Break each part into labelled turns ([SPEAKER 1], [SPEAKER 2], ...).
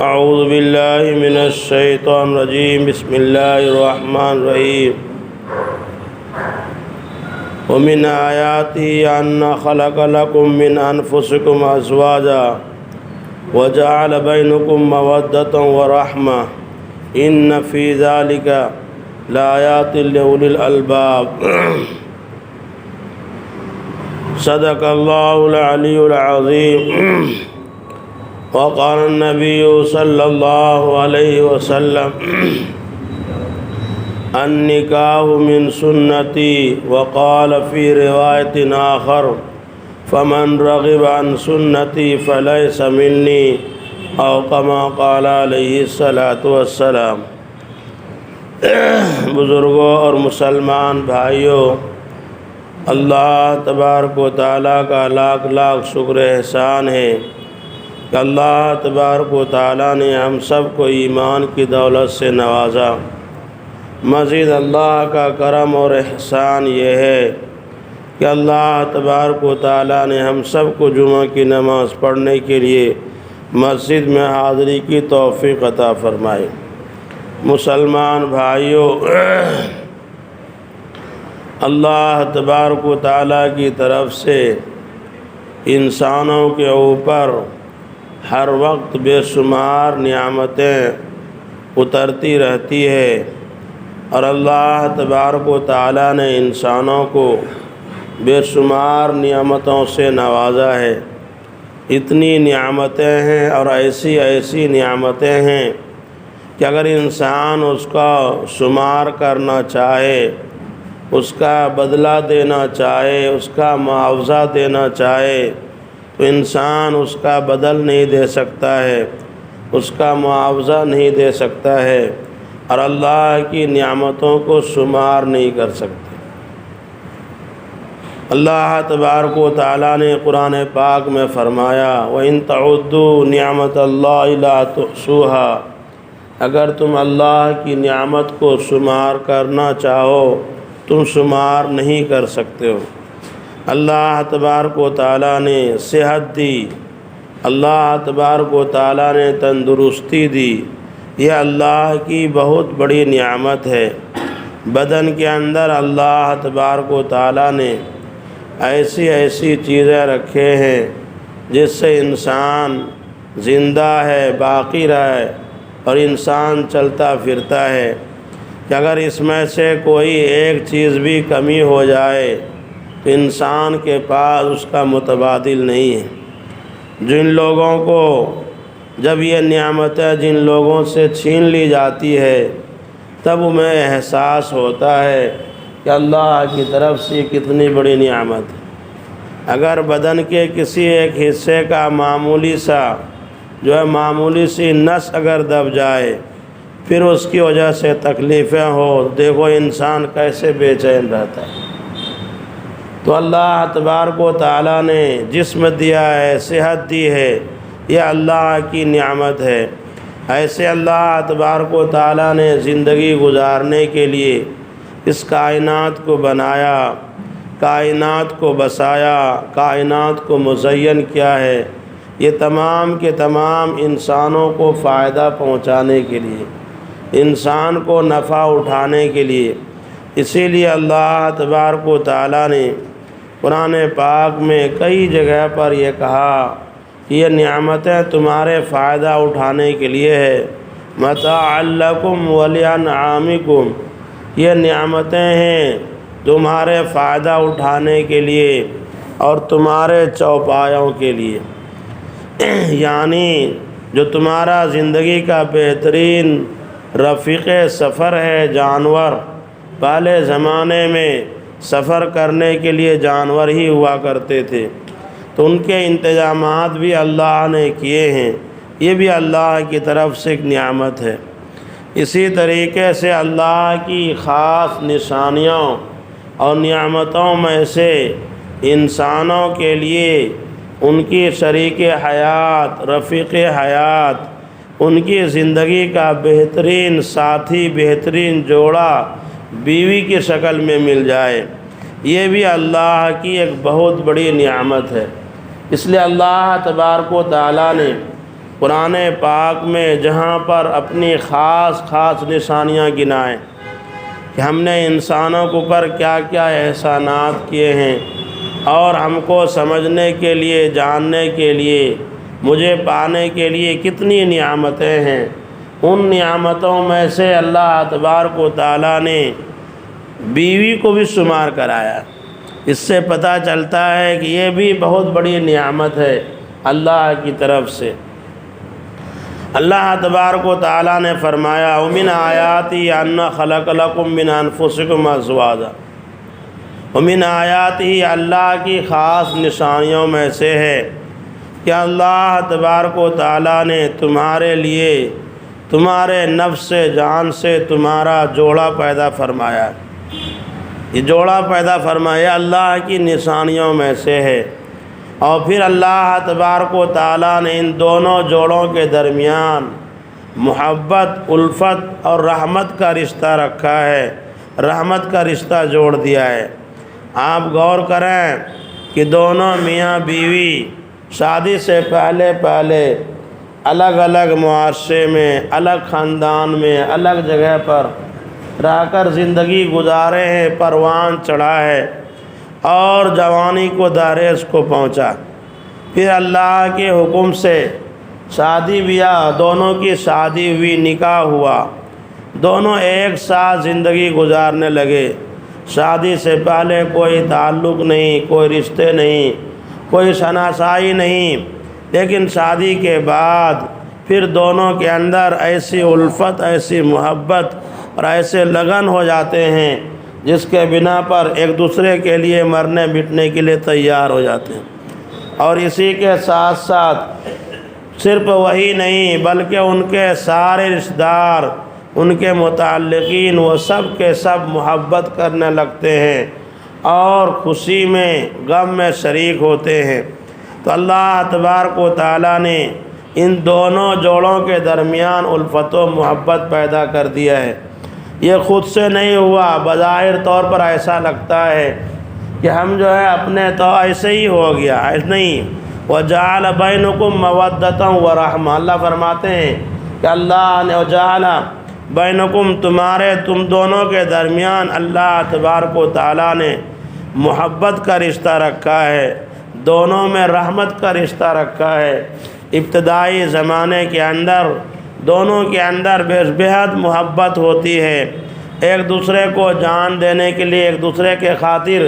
[SPEAKER 1] اعوذ باللہ من الشیطان الرجیم بسم اللہ الرحمن الرحیم ومن آیاتہ ان خلق لکم من انفسکم ازواجا وجعل بینکم مودۃ ورحمہ ان فی ذلک لآیات لأولی الالباب صدق اللہ العلی العظیم وقال النبی صلی اللہ علیہ وسلم النکاح من سنتی وقال فی روایت آخر فمن رغب عن سنتی فلیس منی او کما قال علیہ الصلاۃ والسلام۔ بزرگوں اور مسلمان بھائیوں، اللہ تبارک و تعالیٰ کا لاکھ لاکھ شکر احسان ہے کہ اللہ تبارک و تعالیٰ نے ہم سب کو ایمان کی دولت سے نوازا۔ مزید اللہ کا کرم اور احسان یہ ہے کہ اللہ تبارک و تعالیٰ نے ہم سب کو جمعہ کی نماز پڑھنے کے لیے مسجد میں حاضری کی توفیق عطا فرمائی۔ مسلمان بھائیوں، اللہ تبارک و تعالیٰ کی طرف سے انسانوں کے اوپر ہر وقت بے شمار نعمتیں اترتی رہتی ہے، اور اللہ تبارک و تعالیٰ نے انسانوں کو بے شمار نعمتوں سے نوازا ہے۔ اتنی نعمتیں ہیں اور ایسی ایسی نعمتیں ہیں کہ اگر انسان اس کا شمار کرنا چاہے، اس کا بدلہ دینا چاہے، اس کا معاوضہ دینا چاہے تو انسان اس کا بدل نہیں دے سکتا ہے، اس کا معاوضہ نہیں دے سکتا ہے، اور اللہ کی نعمتوں کو شمار نہیں کر سکتے۔ اللہ تبارک و تعالیٰ نے قرآن پاک میں فرمایا وَإِن تَعُدُّوا نِعْمَةَ اللَّهِ لَا تُحْصُوهَا، اگر تم اللہ کی نعمت کو شمار کرنا چاہو تم شمار نہیں کر سکتے ہو۔ اللہ تبارک و تعالیٰ نے صحت دی، اللہ تبارک و تعالیٰ نے تندرستی دی، یہ اللہ کی بہت بڑی نعمت ہے۔ بدن کے اندر اللہ تبارک و تعالیٰ نے ایسی ایسی چیزیں رکھے ہیں جس سے انسان زندہ ہے، باقی رہے، اور انسان چلتا پھرتا ہے کہ اگر اس میں سے کوئی ایک چیز بھی کمی ہو جائے تو انسان کے پاس اس کا متبادل نہیں ہے۔ جن لوگوں کو جب یہ نعمتیں جن لوگوں سے چھین لی جاتی ہے تب انہیں احساس ہوتا ہے کہ اللہ کی طرف سے کتنی بڑی نعمت ہے۔ اگر بدن کے کسی ایک حصے کا معمولی سا معمولی سی نس اگر دب جائے پھر اس کی وجہ سے تکلیفیں ہو، دیکھو انسان کیسے بے چین رہتا ہے۔ تو اللہ تبارک و تعالیٰ نے جسم دیا ہے، صحت دی ہے، یہ اللہ کی نعمت ہے۔ ایسے اللہ تبارک و تعالیٰ نے زندگی گزارنے کے لیے اس کائنات کو بنایا، کائنات کو بسایا، کائنات کو مزین کیا ہے، یہ تمام کے تمام انسانوں کو فائدہ پہنچانے کے لیے، انسان کو نفع اٹھانے کے لیے۔ اسی لیے اللہ تبارک و تعالیٰ نے قرآن پاک میں کئی جگہ پر یہ کہا کہ یہ نعمتیں تمہارے فائدہ اٹھانے کے لیے ہے، متاعا لکم ولانعامکم، یہ نعمتیں ہیں تمہارے فائدہ اٹھانے کے لیے اور تمہارے چوپایوں کے لیے۔ یعنی جو تمہارا زندگی کا بہترین رفیق سفر ہے جانور، پہلے زمانے میں سفر کرنے کے لیے جانور ہی ہوا کرتے تھے، تو ان کے انتظامات بھی اللہ نے کیے ہیں، یہ بھی اللہ کی طرف سے ایک نعمت ہے۔ اسی طریقے سے اللہ کی خاص نشانیوں اور نعمتوں میں سے انسانوں کے لیے ان کی شریک حیات، رفیق حیات، ان کی زندگی کا بہترین ساتھی، بہترین جوڑا بیوی کی شکل میں مل جائے، یہ بھی اللہ کی ایک بہت بڑی نعمت ہے۔ اس لیے اللہ تبارک و تعالیٰ نے قرآن پاک میں جہاں پر اپنی خاص خاص نشانیاں گنائیں کہ ہم نے انسانوں کے اوپر کیا کیا احسانات کیے ہیں، اور ہم کو سمجھنے کے لیے، جاننے کے لیے، مجھے پانے کے لیے کتنی نعمتیں ہیں۔ ان نعمتوں میں سے اللہ تبارک و تعالیٰ نے بیوی کو بھی شمار کرایا۔ اس سے پتہ چلتا ہے کہ یہ بھی بہت بڑی نعمت ہے اللہ کی طرف سے۔ اللہ تبارک و تعالیٰ نے فرمایا وَمِنْ آیَاتِهِ أَنَّ خَلَقَ لَكُم مِّنْ أَنفُسِكُمْ أَزْوَاجًا، وَمِنْ آیَاتِهِ اللہ کی خاص نشانیوں میں سے ہے کہ اللہ تبارک و تعالیٰ نے تمہارے لیے تمہارے نفس جان سے تمہارا جوڑا پیدا فرمایا۔ یہ جوڑا پیدا فرمایا اللہ کی نشانیوں میں سے ہے۔ اور پھر اللہ تبارک و تعالیٰ نے ان دونوں جوڑوں کے درمیان محبت، الفت اور رحمت کا رشتہ رکھا ہے، رحمت کا رشتہ جوڑ دیا ہے۔ آپ غور کریں کہ دونوں میاں بیوی شادی سے پہلے الگ الگ معاشرے میں، الگ خاندان میں، الگ جگہ پر رہ کر زندگی گزارے ہیں، پروان چڑھا ہے اور جوانی کو دہلیز کو پہنچا۔ پھر اللہ کے حکم سے شادی بیاہ، دونوں کی شادی ہوئی، نکاح ہوا، دونوں ایک ساتھ زندگی گزارنے لگے۔ شادی سے پہلے کوئی تعلق نہیں، کوئی رشتے نہیں، کوئی شناسائی نہیں، لیکن شادی کے بعد پھر دونوں کے اندر ایسی الفت، ایسی محبت اور ایسے لگن ہو جاتے ہیں جس کے بنا پر ایک دوسرے کے لیے مرنے مٹنے کے لیے تیار ہو جاتے ہیں۔ اور اسی کے ساتھ ساتھ صرف وہی نہیں بلکہ ان کے سارے رشتہ دار، ان کے متعلقین، وہ سب کے سب محبت کرنے لگتے ہیں اور خوشی میں، غم میں شریک ہوتے ہیں۔ تو اللہ تبارک و تعالیٰ نے ان دونوں جوڑوں کے درمیان الفت و محبت پیدا کر دیا ہے۔ یہ خود سے نہیں ہوا، بظاہر طور پر ایسا لگتا ہے کہ ہم جو ہے اپنے تو ایسے ہی ہو گیا، ایسے نہیں۔ وَجَعَلَ بَيْنُكُمْ مَوَدَّةً وَرَحْمَةً، اللہ فرماتے ہیں کہ اللہ نے وَجَعَلَ بَيْنُكُمْ، تم دونوں کے درمیان اللہ تبارک و تعالیٰ نے محبت کا رشتہ رکھا ہے، دونوں میں رحمت کا رشتہ رکھا ہے۔ ابتدائی زمانے کے اندر دونوں کے اندر بےحد محبت ہوتی ہے، ایک دوسرے کو جان دینے کے لیے، ایک دوسرے کے خاطر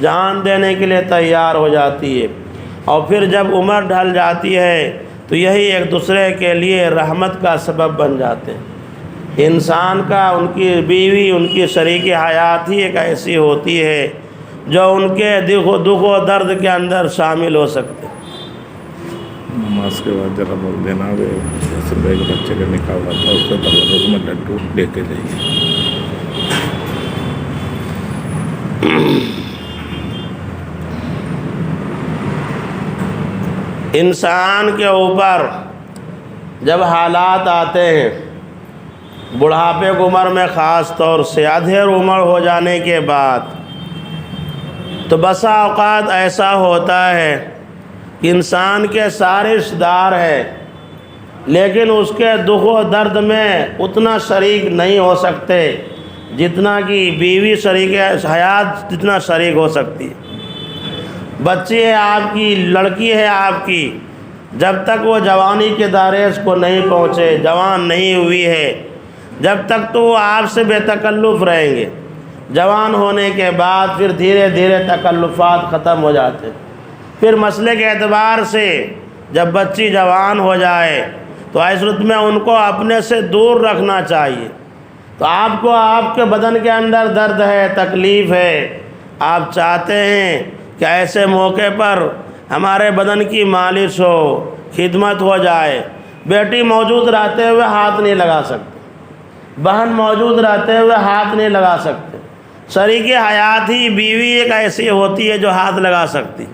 [SPEAKER 1] جان دینے کے لیے تیار ہو جاتی ہے۔ اور پھر جب عمر ڈھل جاتی ہے تو یہی ایک دوسرے کے لیے رحمت کا سبب بن جاتے ہیں۔ انسان کا، ان کی بیوی، ان کی شریک حیات ہی ایک ایسی ہوتی ہے جو ان کے دکھ و درد کے اندر شامل ہو سکتے ہیں۔
[SPEAKER 2] نماز کے بعد ذرا بول دینا، ایک بچے کا نکاح ہوا تھا، اس کے تبرک میں لڈو لے کے جائیے۔
[SPEAKER 1] انسان کے اوپر جب حالات آتے ہیں، بڑھاپے کی عمر میں خاص طور سے، ادھیڑ عمر ہو جانے کے بعد، تو بسا اوقات ایسا ہوتا ہے کہ انسان کے سارے رشتہ دار ہیں لیکن اس کے دکھ و درد میں اتنا شریک نہیں ہو سکتے جتنا کہ بیوی شریک حیات جتنا شریک ہو سکتی ہے۔ بچی ہے آپ کی، لڑکی ہے آپ کی، جب تک وہ جوانی کے دہلیز کو نہیں پہنچے، جوان نہیں ہوئی ہے، جب تک تو وہ آپ سے بے تکلف رہیں گے۔ جوان ہونے کے بعد پھر دھیرے دھیرے تکلفات ختم ہو جاتے ہیں۔ پھر مسئلے کے اعتبار سے جب بچی جوان ہو جائے تو اس صورت میں ان کو اپنے سے دور رکھنا چاہیے۔ تو آپ کو آپ کے بدن کے اندر درد ہے، تکلیف ہے، آپ چاہتے ہیں کہ ایسے موقع پر ہمارے بدن کی مالش ہو، خدمت ہو جائے۔ بیٹی موجود رہتے ہوئے ہاتھ نہیں لگا سکتے، بہن موجود رہتے ہوئے ہاتھ نہیں لگا سکتے۔ شریک حیات ہی بیوی ایک ایسی ہوتی ہے جو ہاتھ لگا سکتی۔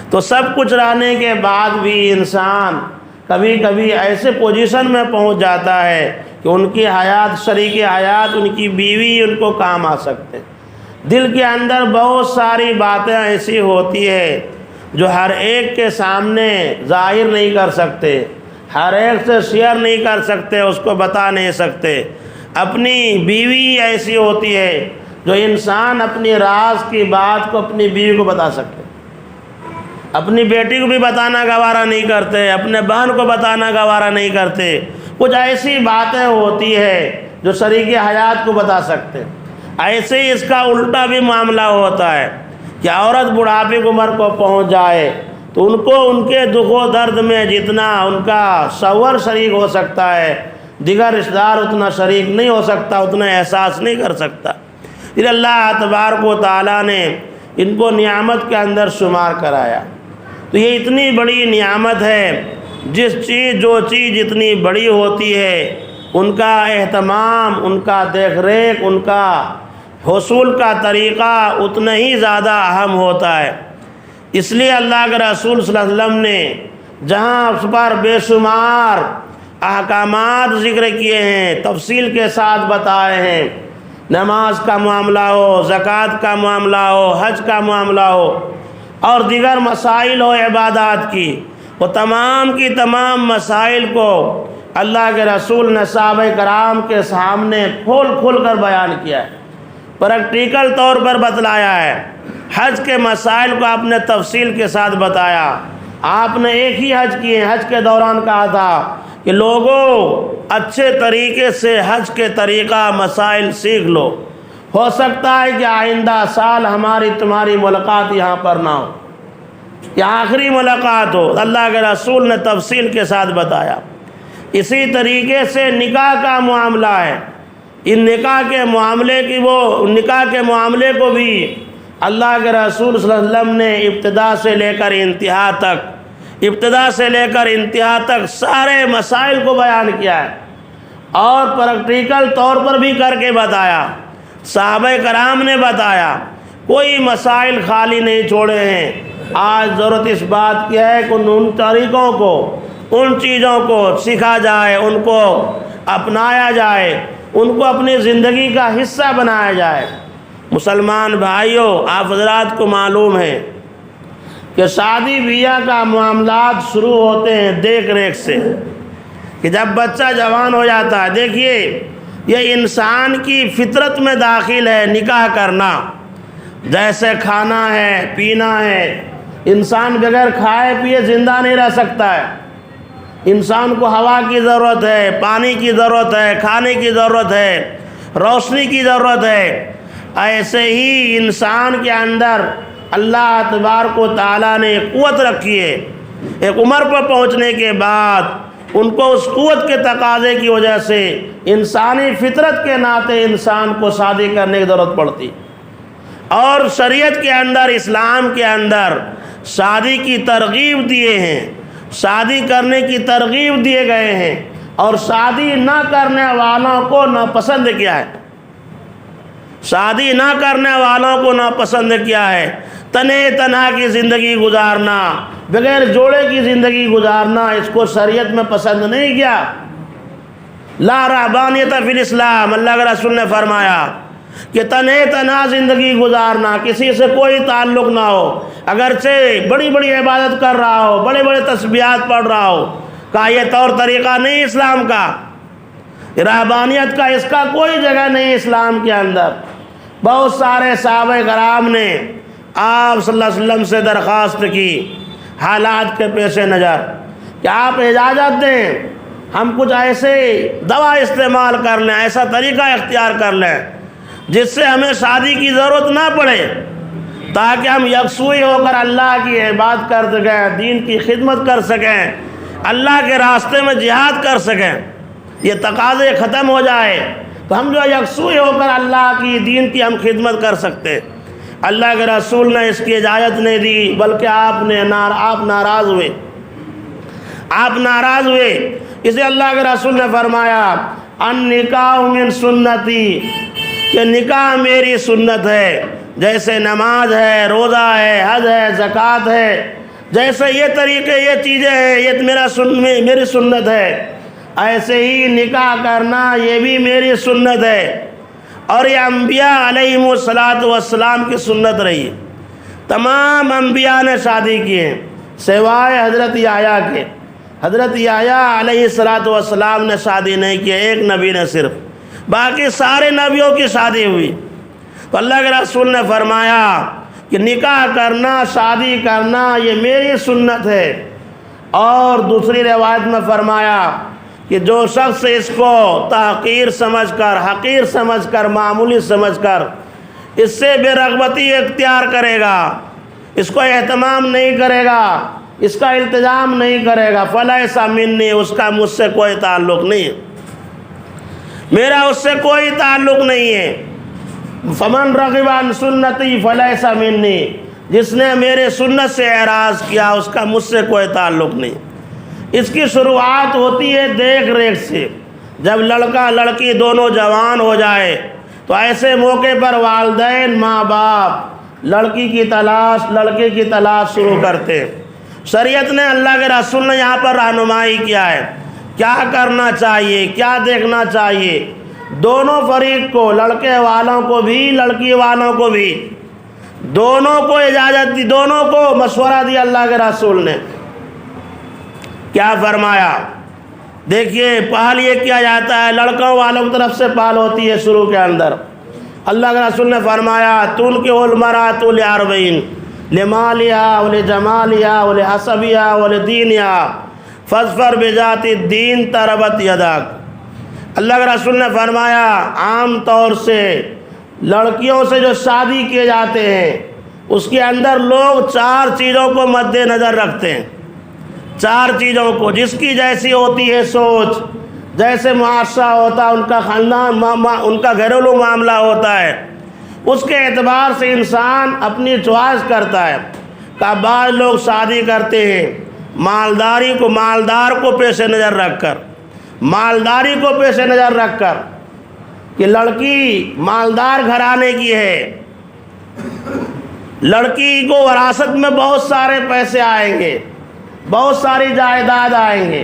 [SPEAKER 1] تو سب کچھ رہنے کے بعد بھی انسان کبھی کبھی ایسے پوزیشن میں پہنچ جاتا ہے کہ ان کی حیات، شریک حیات، ان کی بیوی ان کو کام آ سکتے ہیں۔ دل کے اندر بہت ساری باتیں ایسی ہوتی ہے جو ہر ایک کے سامنے ظاہر نہیں کر سکتے، ہر ایک سے شیئر نہیں کر سکتے، اس کو بتا نہیں سکتے۔ اپنی بیوی ایسی ہوتی ہے جو انسان اپنی راز کی بات کو اپنی بیوی کو بتا سکتے، اپنی بیٹی کو بھی بتانا گوارا نہیں کرتے، اپنے بہن کو بتانا گوارا نہیں کرتے۔ کچھ ایسی باتیں ہوتی ہے جو شریک حیات کو بتا سکتے۔ ایسے ہی اس کا الٹا بھی معاملہ ہوتا ہے کہ عورت بڑھاپے کی عمر کو پہنچ جائے تو ان کو ان کے دکھ و درد میں جتنا ان کا شوہر شریک ہو سکتا ہے، دیگر رشتہ دار اتنا شریک نہیں ہو سکتا، اتنا احساس نہیں کر سکتا۔ پھر اللہ تبارک و تعالیٰ نے ان کو نعمت کے اندر شمار کرایا۔ تو یہ اتنی بڑی نعمت ہے، جو چیز اتنی بڑی ہوتی ہے ان کا اہتمام، ان کا دیکھ ریکھ، ان کا حصول کا طریقہ اتنا ہی زیادہ اہم ہوتا ہے۔ اس لیے اللہ کے رسول صلی اللہ علیہ وسلم نے جہاں اس پر بے شمار احکامات ذکر کیے ہیں، تفصیل کے ساتھ بتائے ہیں، نماز کا معاملہ ہو، زکوٰۃ کا معاملہ ہو، حج کا معاملہ ہو اور دیگر مسائل ہو عبادات کی، وہ تمام کی تمام مسائل کو اللہ کے رسول نے صحابہ کرام کے سامنے کھول کر بیان کیا ہے، پریکٹیکل طور پر بتلایا ہے۔ حج کے مسائل کو آپ نے تفصیل کے ساتھ بتایا۔ آپ نے ایک ہی حج کیے، حج کے دوران کہا تھا کہ لوگوں اچھے طریقے سے حج کے طریقہ مسائل سیکھ لو، ہو سکتا ہے کہ آئندہ سال ہماری تمہاری ملاقات یہاں پر نہ ہو، یہ آخری ملاقات ہو۔ اللہ کے رسول نے تفصیل کے ساتھ بتایا۔ اسی طریقے سے نکاح کا معاملہ ہے، ان نکاح کے معاملے کو بھی اللہ کے رسول صلی اللہ علیہ وسلم نے ابتدا سے لے کر انتہا تک سارے مسائل کو بیان کیا ہے اور پریکٹیکل طور پر بھی کر کے بتایا۔ صحابہ کرام نے بتایا، کوئی مسائل خالی نہیں چھوڑے ہیں۔ آج ضرورت اس بات کی ہے کہ ان طریقوں کو، ان چیزوں کو سیکھا جائے، ان کو اپنایا جائے، ان کو اپنی زندگی کا حصہ بنایا جائے۔ مسلمان بھائیوں، آپ حضرات کو معلوم ہے کہ شادی بیاہ کا معاملات شروع ہوتے ہیں دیکھ ریکھ سے، کہ جب بچہ جوان ہو جاتا ہے، دیکھیے یہ انسان کی فطرت میں داخل ہے نکاح کرنا۔ جیسے کھانا ہے، پینا ہے، انسان بغیر کھائے پیے زندہ نہیں رہ سکتا ہے۔ انسان کو ہوا کی ضرورت ہے، پانی کی ضرورت ہے، کھانے کی ضرورت ہے، روشنی کی ضرورت ہے۔ ایسے ہی انسان کے اندر اللہ تبارک و تعالیٰ نے قوت رکھی ہے۔ ایک عمر پر پہنچنے کے بعد ان کو اس قوت کے تقاضے کی وجہ سے انسانی فطرت کے ناطے انسان کو شادی کرنے کی ضرورت پڑتی، اور شریعت کے اندر، اسلام کے اندر شادی کی ترغیب دیے ہیں، شادی کرنے کی ترغیب دیے گئے ہیں، اور شادی نہ کرنے والوں کو ناپسند کیا ہے، شادی نہ کرنے والوں کو ناپسند کیا ہے۔ تنہا کی زندگی گزارنا، بغیر جوڑے کی زندگی گزارنا، اس کو شریعت میں پسند نہیں کیا۔ لا رہبانیت فی الاسلام، اللہ کے رسول نے فرمایا کہ تنہا زندگی گزارنا، کسی سے کوئی تعلق نہ ہو، اگرچہ بڑی بڑی عبادت کر رہا ہو، بڑے بڑے تسبیحات پڑھ رہا ہو، کہا یہ طور طریقہ نہیں اسلام کا، رہبانیت کا اس کا کوئی جگہ نہیں اسلام کے اندر۔ بہت سارے صحابہ کرام نے آپ صلی اللہ علیہ وسلم سے درخواست کی حالات کے پیش نظر کہ آپ اجازت دیں، ہم کچھ ایسے دوا استعمال کر لیں، ایسا طریقہ اختیار کر لیں جس سے ہمیں شادی کی ضرورت نہ پڑے، تاکہ ہم یکسوئی ہو کر اللہ کی عبادت کر سکیں، دین کی خدمت کر سکیں، اللہ کے راستے میں جہاد کر سکیں، یہ تقاضے ختم ہو جائے تو ہم جو یکسوئی ہو کر اللہ کی دین کی ہم خدمت کر سکتے۔ اللہ کے رسول نے اس کی اجازت نہیں دی، بلکہ آپ ناراض ہوئے۔ اسے اللہ کے رسول نے فرمایا النکاح من سنتی، کہ نکاح میری سنت ہے، جیسے نماز ہے، روزہ ہے، حج ہے، زکوٰۃ ہے، جیسے یہ طریقے، یہ چیزیں ہیں، یہ میری سنت ہے، ایسے ہی نکاح کرنا یہ بھی میری سنت ہے، اور یہ انبیاء علیہم السلام کی سنت رہی ہے۔ تمام انبیاء نے شادی کی ہیں سوائے حضرت یحییٰ کے۔ حضرت یحییٰ علیہ السلام نے شادی نہیں کی، ایک نبی نے صرف، باقی سارے نبیوں کی شادی ہوئی۔ تو اللہ کے رسول نے فرمایا کہ نکاح کرنا، شادی کرنا یہ میری سنت ہے۔ اور دوسری روایت میں فرمایا کہ جو شخص اس کو تحقیر سمجھ کر، حقیر سمجھ کر، معمولی سمجھ کر اس سے بے رغبتی اختیار کرے گا، اس کو اہتمام نہیں کرے گا، اس کا التزام نہیں کرے گا، فلیس منی، اس کا مجھ سے کوئی تعلق نہیں ہے، میرا اس سے کوئی تعلق نہیں ہے۔ فمن رغب عن سنتی فلیس منی، جس نے میرے سنت سے اعراض کیا اس کا مجھ سے کوئی تعلق نہیں۔ اس کی شروعات ہوتی ہے دیکھ ریکھ سے۔ جب لڑکا لڑکی دونوں جوان ہو جائے تو ایسے موقع پر والدین، ماں باپ لڑکی کی تلاش، لڑکے کی تلاش شروع کرتے ہیں۔ شریعت نے، اللہ کے رسول نے یہاں پر رہنمائی کیا ہے، کیا کرنا چاہیے، کیا دیکھنا چاہیے۔ دونوں فریق کو، لڑکے والوں کو بھی، لڑکی والوں کو بھی، دونوں کو اجازت دی، دونوں کو مشورہ دیا اللہ کے رسول نے۔ کیا فرمایا؟ دیکھیے، پہل یہ کیا جاتا ہے، لڑکوں والوں کی طرف سے پہل ہوتی ہے شروع کے اندر۔ اللہ کے رسول نے فرمایا تنکح المرأۃ لأربعین، لمالها ولجمالها ولحسبها ولدینها فاظفر بذات الدین تربت یداک۔ اللہ کے رسول نے فرمایا عام طور سے لڑکیوں سے جو شادی کیے جاتے ہیں اس کے اندر لوگ 4 چیزوں کو مد نظر رکھتے ہیں، 4 چیزوں کو، جس کی جیسی ہوتی ہے سوچ، جیسے معاشرہ ہوتا ہے، ان کا خاندان، ان کا گھریلو معاملہ ہوتا ہے، اس کے اعتبار سے انسان اپنی چوائس کرتا ہے۔ کہ بعض لوگ شادی کرتے ہیں مالداری کو، مالدار کو پیش نظر رکھ کر، مالداری کو پیش نظر رکھ کر کہ لڑکی مالدار گھرانے کی ہے، لڑکی کو وراثت میں بہت سارے پیسے آئیں گے، بہت ساری جائیداد آئیں گے،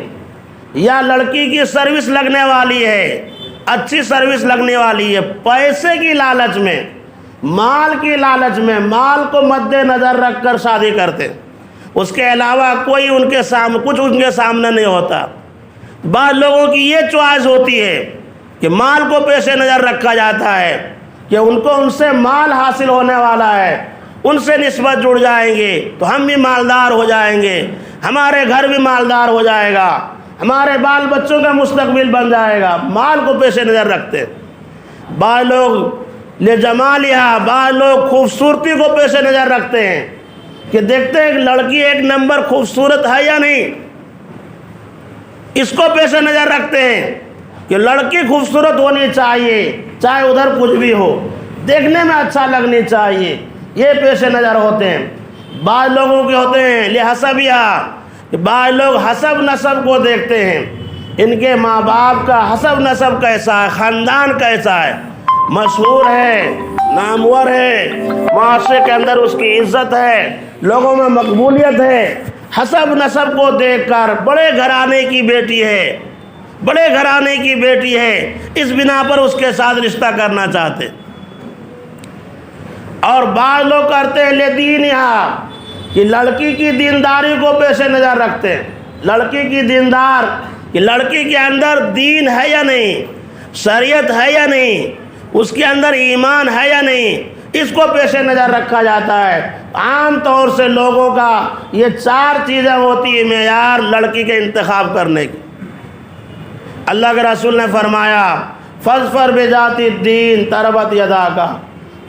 [SPEAKER 1] یا لڑکی کی سروس لگنے والی ہے، اچھی سروس لگنے والی ہے، پیسے کی لالچ میں، مال کی لالچ میں، مال کو مد نظر رکھ کر شادی کرتے، اس کے علاوہ کوئی ان کے سامنے، کچھ ان کے سامنے نہیں ہوتا۔ بعض لوگوں کی یہ چوائس ہوتی ہے کہ مال کو پیش نظر رکھا جاتا ہے کہ ان سے مال حاصل ہونے والا ہے، ان سے نسبت جڑ جائیں گے تو ہم بھی مالدار ہو جائیں گے، ہمارے گھر بھی مالدار ہو جائے گا، ہمارے بال بچوں کا مستقبل بن جائے گا، مال کو پیش نظر رکھتے۔ بعض لوگ لجمالها، بعض لوگ خوبصورتی کو پیش نظر رکھتے ہیں کہ دیکھتے ہیں کہ لڑکی ایک نمبر خوبصورت ہے یا نہیں، اس کو پیش نظر رکھتے ہیں کہ لڑکی خوبصورت ہونی چاہیے، چاہے ادھر کچھ بھی ہو، دیکھنے میں اچھا لگنی چاہیے، یہ پیش نظر ہوتے ہیں۔ بعض لوگوں کے ہوتے ہیں لحسبها، بعض لوگ حسب نسب کو دیکھتے ہیں، ان کے ماں باپ کا حسب نسب کیسا ہے، خاندان کیسا ہے، مشہور ہے، نامور ہے، معاشرے کے اندر اس کی عزت ہے، لوگوں میں مقبولیت ہے، حسب نسب کو دیکھ کر بڑے گھرانے کی بیٹی ہے، بڑے گھرانے کی بیٹی ہے، اس بنا پر اس کے ساتھ رشتہ کرنا چاہتے۔ اور بعض لوگ کرتے ہیں لدینہا، کہ لڑکی کی دینداری کو پیش نظر رکھتے ہیں، لڑکی کی دیندار، کہ لڑکی کے اندر دین ہے یا نہیں، شریعت ہے یا نہیں، اس کے اندر ایمان ہے یا نہیں، اس کو پیش نظر رکھا جاتا ہے۔ عام طور سے لوگوں کا یہ 4 چیزیں ہوتی ہیں معیار لڑکی کے انتخاب کرنے کی۔ اللہ کے رسول نے فرمایا فاظفر بذات الدین تربت یداک،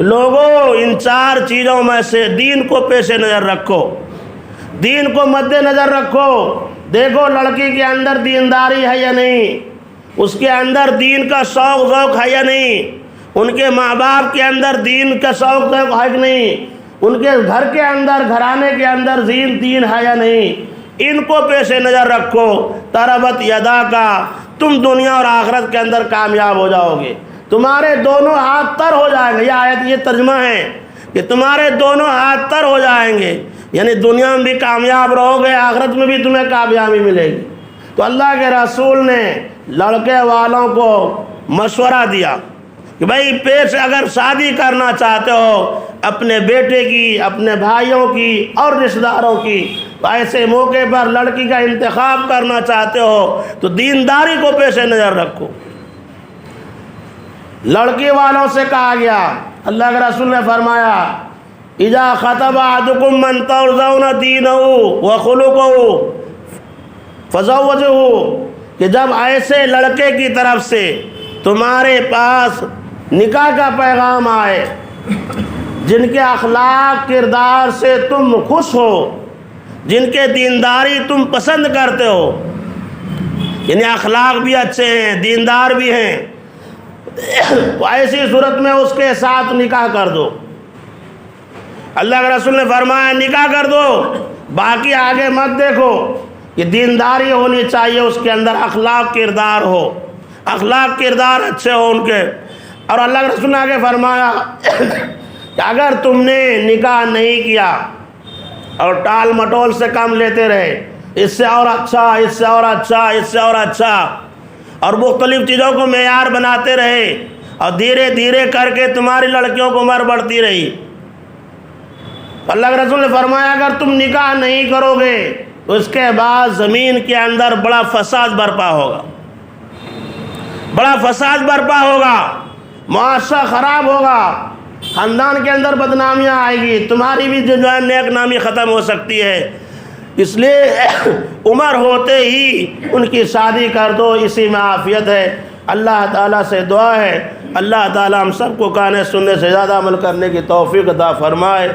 [SPEAKER 1] لوگوں ان 4 چیزوں میں سے دین کو پیش نظر رکھو، دین کو مد نظر رکھو، دیکھو لڑکی کے اندر دینداری ہے یا نہیں، اس کے اندر دین کا شوق ذوق ہے یا نہیں، ان کے ماں باپ کے اندر دین کا شوق ذوق ہے کہ نہیں، ان کے گھر کے اندر، گھرانے کے اندر دین ہے یا نہیں، ان کو پیش نظر رکھو، تربت یداک، تم دنیا اور آخرت کے اندر کامیاب ہو جاؤ گے، تمہارے دونوں ہاتھ تر ہو جائیں گے۔ یہ آیت، یہ ترجمہ ہے کہ تمہارے دونوں ہاتھ تر ہو جائیں گے، یعنی دنیا میں بھی کامیاب رہو گے، آخرت میں بھی تمہیں کامیابی ملے گی۔ تو اللہ کے رسول نے لڑکے والوں کو مشورہ دیا کہ بھائی پیش اگر شادی کرنا چاہتے ہو اپنے بیٹے کی، اپنے بھائیوں کی اور رشتہ داروں کی، تو ایسے موقع پر لڑکی کا انتخاب کرنا چاہتے ہو تو دینداری کو پیش نظر رکھو۔ لڑکی والوں سے کہا گیا، اللہ کے رسول نے فرمایا اذا خطب احدکم من ترضون دینہ وخلقہ فزوجہ، کہ جب ایسے لڑکے کی طرف سے تمہارے پاس نکاح کا پیغام آئے جن کے اخلاق کردار سے تم خوش ہو، جن کے دینداری تم پسند کرتے ہو، یعنی اخلاق بھی اچھے ہیں، دیندار بھی ہیں، تو ایسی صورت میں اس کے ساتھ نکاح کر دو۔ اللہ کے رسول نے فرمایا نکاح کر دو، باقی آگے مت دیکھو، کہ دینداری ہونی چاہیے، اس کے اندر اخلاق کردار ہو، اخلاق کردار اچھے ہو ان کے۔ اور اللہ کے رسول نے آگے فرمایا کہ اگر تم نے نکاح نہیں کیا اور ٹال مٹول سے کام لیتے رہے، اس سے اور اچھا، اس سے اور اچھا، اس سے اور اچھا، اور مختلف چیزوں کو معیار بناتے رہے، اور دھیرے دھیرے کر کے تمہاری لڑکیوں کو عمر بڑھتی رہی، اللہ کے رسول نے فرمایا اگر تم نکاح نہیں کرو گے تو اس کے بعد زمین کے اندر بڑا فساد برپا ہوگا، بڑا فساد برپا ہوگا، معاشرہ خراب ہوگا، خاندان کے اندر بدنامیاں آئے گی، تمہاری بھی جو ہے نیک نامی ختم ہو سکتی ہے۔ اس لیے عمر ہوتے ہی ان کی شادی کر دو، اسی میں عافیت ہے۔ اللہ تعالیٰ سے دعا ہے اللہ تعالیٰ ہم سب کو کہنے سننے سے زیادہ عمل کرنے کی توفیق عطا فرمائے۔